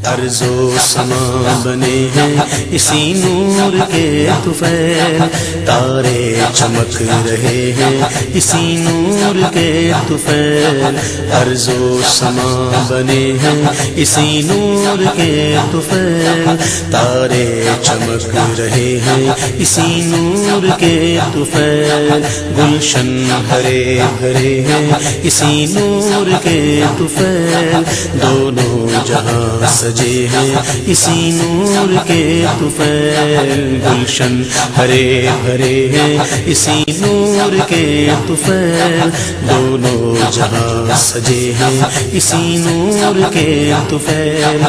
ارض و سما بنے ہیں اسی نور کے طفیل، تارے چمک رہے ہیں اسی نور کے طفیل، ارض و سما بنے ہیں اسی نور کے طفیل، تارے چمک رہے ہیں اسی نور کے طفیل، گلشن ہرے بھرے ہیں اسی نور کے طفیل، دونوں جہاں سجے ہیں اسی نور کے طفیل، گلشن ہرے بھرے ہیں اسی نور کے طفیل، دونوں جہاں سجے ہیں اسی نور کے طفیل،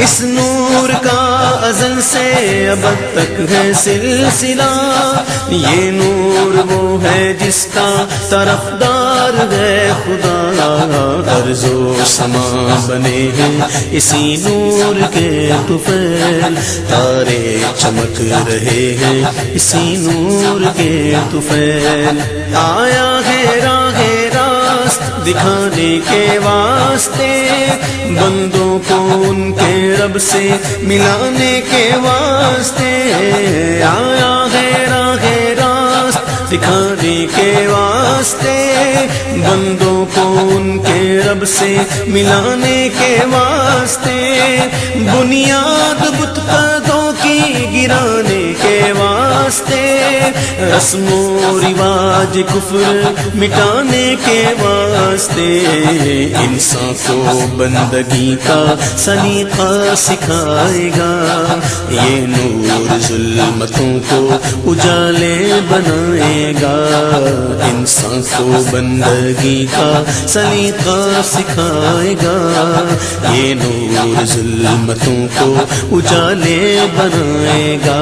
اس نور کا ازل سے ابد تک ہے سلسلہ، یہ نور وہ ہے جس کا طرفدار ہے خدا، ارض و سما بنے ہیں اسی نور کے طفیل، تارے چمک رہے ہیں اسی نور کے طفیل، آیا ہے راہ راست دکھانے کے واسطے، بندوں کو ان کے رب سے ملانے کے واسطے، آیا ہے راہ راست دکھانے کے واسطے، بندوں کو ان کے رب سے ملانے کے واسطے، بنیاد بت پردوں کی گرانے کے واسطے، رسم و رواج کفر مٹانے کے واسطے، انسان کو بندگی کا سلیقہ سکھائے گا، یہ نور ظلمتوں کو اجالے بنائے گا، انسان کو بندگی کا سلیقہ سکھائے گا، یہ نور ظلمتوں کو اجالے بنائے گا،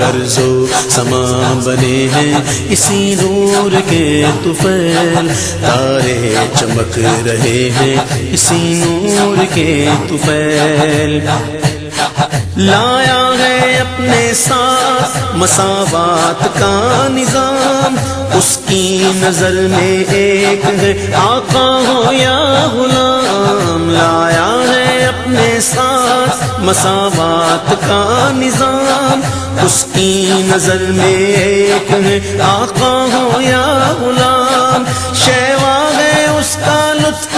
ارض و سما بنے ہیں اسی نور کے طفیل، تارے چمک رہے ہیں اسی نور کے طفیل، لایا ہے اپنے ساتھ مساوات کا نظام، اس کی نظر میں ایک ہے آقا ہو یا غلام، لایا ہے اپنے ساتھ مساوات کا نظام، اس کی نظر میں ایک ہے آقا ہو یا غلام، شیوا ہے اس کا لطف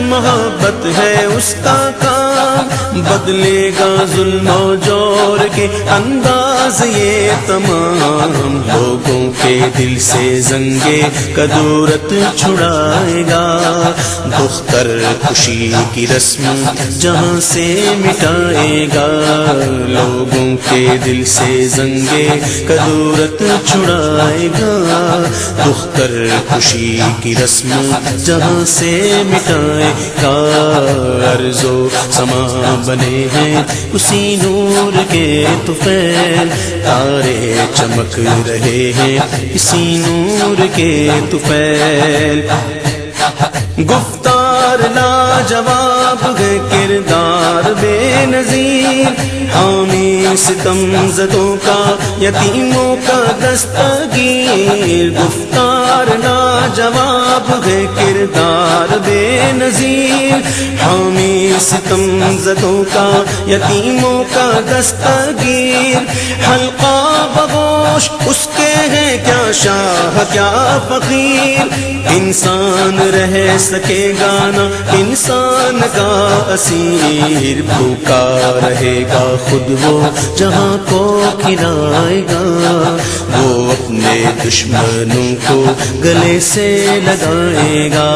محبت ہے اس کا کام، بدلے گا ظلم و جور کے انداز یہ تمام، لوگوں کے دل سے زنگے کدورت چھڑائے گا، دختر خوشی کی رسم جہاں سے مٹائے گا، لوگوں کے دل سے زنگے کدورت چھڑائے گا، دختر خوشی کی رسم جہاں سے مٹائے گا، ارض و سما بنے ہیں اسی نور کے طفیل، تارے چمک رہے ہیں اسی نور کے طفیل، گفتار لاجواب ہے کردار بے نظیر، حامی ستم زدوں کا یتیموں کا دستگیر، گفتار لاجواب ہے کردار بے نظیر، حامی ستم زدوں کا یتیموں کا دستگیر، حلقہ بغوش اس کے ہے کیا شاہ کیا فقیر، انسان رہ سکے گا نہ انسان کا اسیر، بھوکا رہے گا خود وہ جہاں کو کھلائے گا، وہ اپنے دشمنوں کو گلے سے لگائے گا،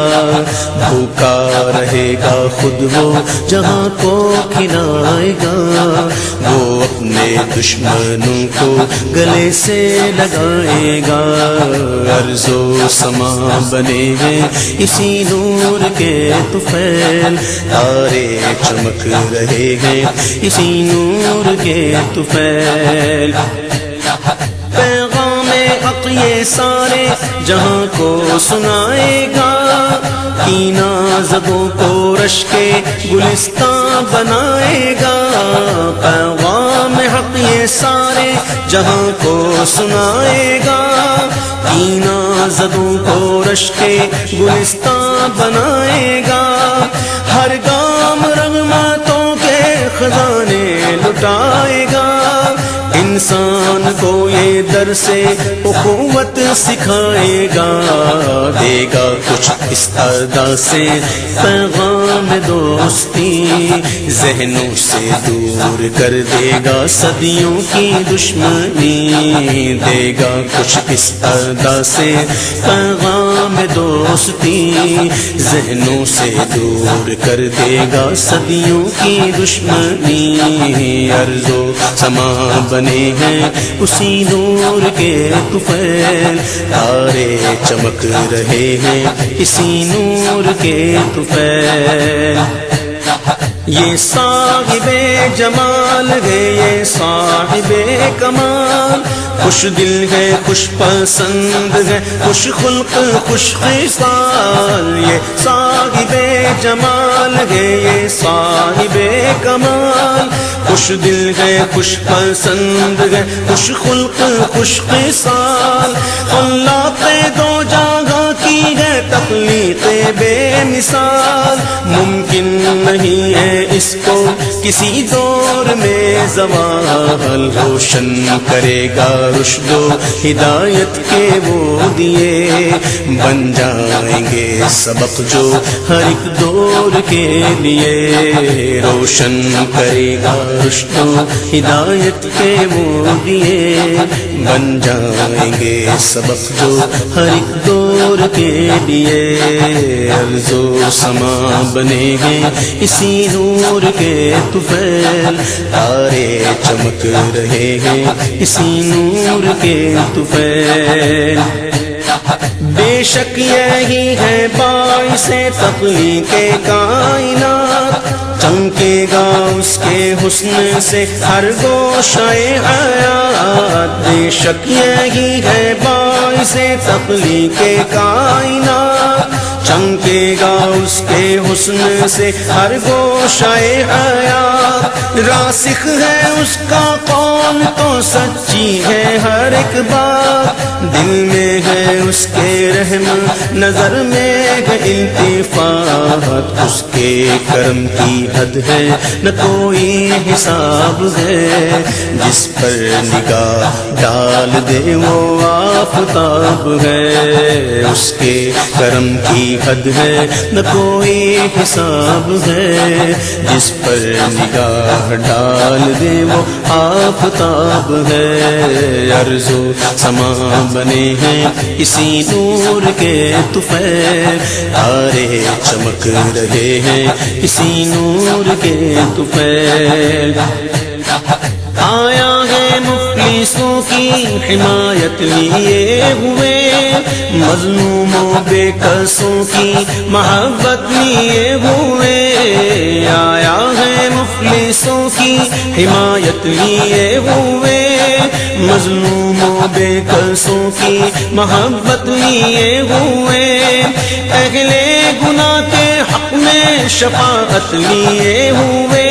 بھوکا رہے گا خود وہ جہاں کو کھلائے گا، وہ اپنے دشمنوں کو گلے سے لگائے گا، ارض و سما بنے ہیں اسی نور کے طفیل، تارے چمک رہے ہیں اسی نور کے طفیل، پیغام حق یہ سارے جہاں کو سنائے گا، کینہ زدوں کو رش کے گلستان بنائے گا، پیغام حق یہ سارے جہاں کو سنائے گا، کینہ زدوں کو رش کے گلستان بنائے گا، ہر گام رحمتوں کے خزانے لٹائے گا، انسان کو یہ درس اخوت سکھائے گا، دے گا کچھ اس ادا سے پیغام دوستی، ذہنوں سے دور کر دے گا صدیوں کی دشمنی، دے گا کچھ اس ادا سے پیغام دوستی، ذہنوں سے دور کر دے گا صدیوں کی دشمنی، ارض و سما بنے ہیں اسی نور کے طفیل، تارے چمک رہے ہیں اسی نور کے طفیل، یہ صاحب جمال ہے یہ صاحب کمال، خوش دل ہے خوش پسند ہے خوش خلق خوش خصال، یہ صاحب جمال ہے یہ صاحب کمال، خوش دل ہے خوش پسند ہے خوش خلق خوش خصال، خلاق دو جہاں کی ہے تخلیق بے مثال، ممکن نہیں ہے اس کو کسی دور میں زوال، روشن کرے گا رشد و ہدایت کے وہ دیے، بن جائیں گے سبق جو ہر ایک دور کے لیے، روشن کرے گا رشد و ہدایت کے وہ دیے، بن جائیں گے سبق جو ہر ایک دور کے لیے، ارض و سما بنے ہیں اسی نور کے طفیل، تارے چمک رہے ہیں اسی نور کے طفیل، بے شک یہی ہے باعث تخلیق کائنات، چمکے گا اس کے حسن سے ہر گوشہ حیات، بے شک یہی ہے باعث تخلیق کائنات، چمکے گا اس کے حسن سے ہر گوشہ حیات، راسخ ہے اس کا قول تو سچی ہے ہر ایک بات، دل میں ہے اس کے رحم نظر میں ہے التفات، اس کے کرم کی حد ہے نہ کوئی حساب ہے، جس پر نگاہ ڈال دے وہ آفتاب ہے، اس کے کرم کی حد ہے نہ کوئی حساب ہے، جس پر نگاہ ڈال دے وہ آفتاب ہے، ارض و سما بنے ہیں اسی نور کے طفیل، تارے چمک رہے ہیں اسی نور کے طفیل، آیا ہے مفلسوں کی حمایت لیے ہوئے، مظلوموں بے کسوں کی محبت لیے ہوئے، آیا ہے مفلسوں کی حمایت لیے ہوئے، مظلوموں بے کسوں کی محبت لیے ہوئے، اہل گناہ کے حق میں شفاعت لیے ہوئے،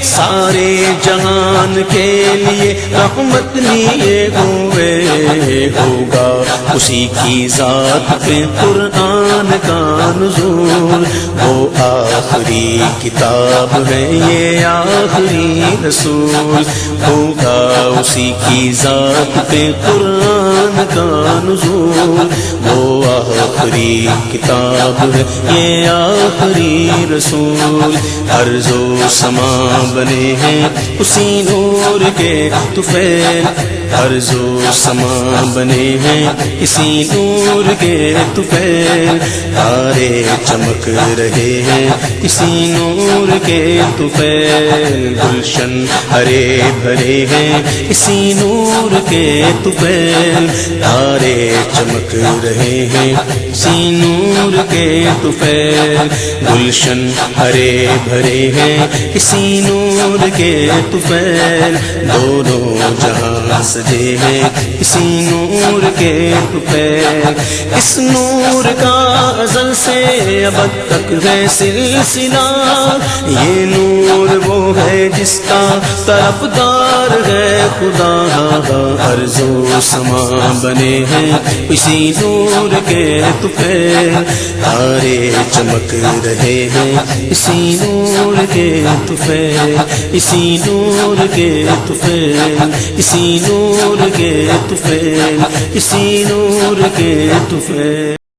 سارے جہان کے لیے رحمت لیے ہوئے، ہوگا اسی کی ذات پہ قرآن کا نزول، وہ آخری کتاب ہے یہ آخری رسول، ہوگا اسی کی ذات پہ قرآن کا نزول، وہ آخری کتاب ہے یہ آخری رسول، ارض و سما بنے ہیں اسی نور کے طفیل، ارض و سما بنے ہیں اسی نور کے طفیل، تارے چمک رہے ہیں اسی نور کے طفیل، گلشن ہرے بھرے ہیں اسی نور کے طفیل، تارے چمک رہے ہیں اسی نور کے طفیل، گلشن ہرے بھرے ہیں اسی نور کے طفیل، دونوں جہاں سجے ہیں اسی نور کے طفیل، اس نور کا ازل سے ابد تک ہے سلسلہ، یہ نور وہ ہے جس کا طرفدار ہے خدا ارض و سما بنے ہیں اسی نور کے طفیل، تارے چمک رہے ہیں اسی نور کے طفیل، اسی نور کے طفیل، اسی نور کے طفیل، اسی نور کے طفیل۔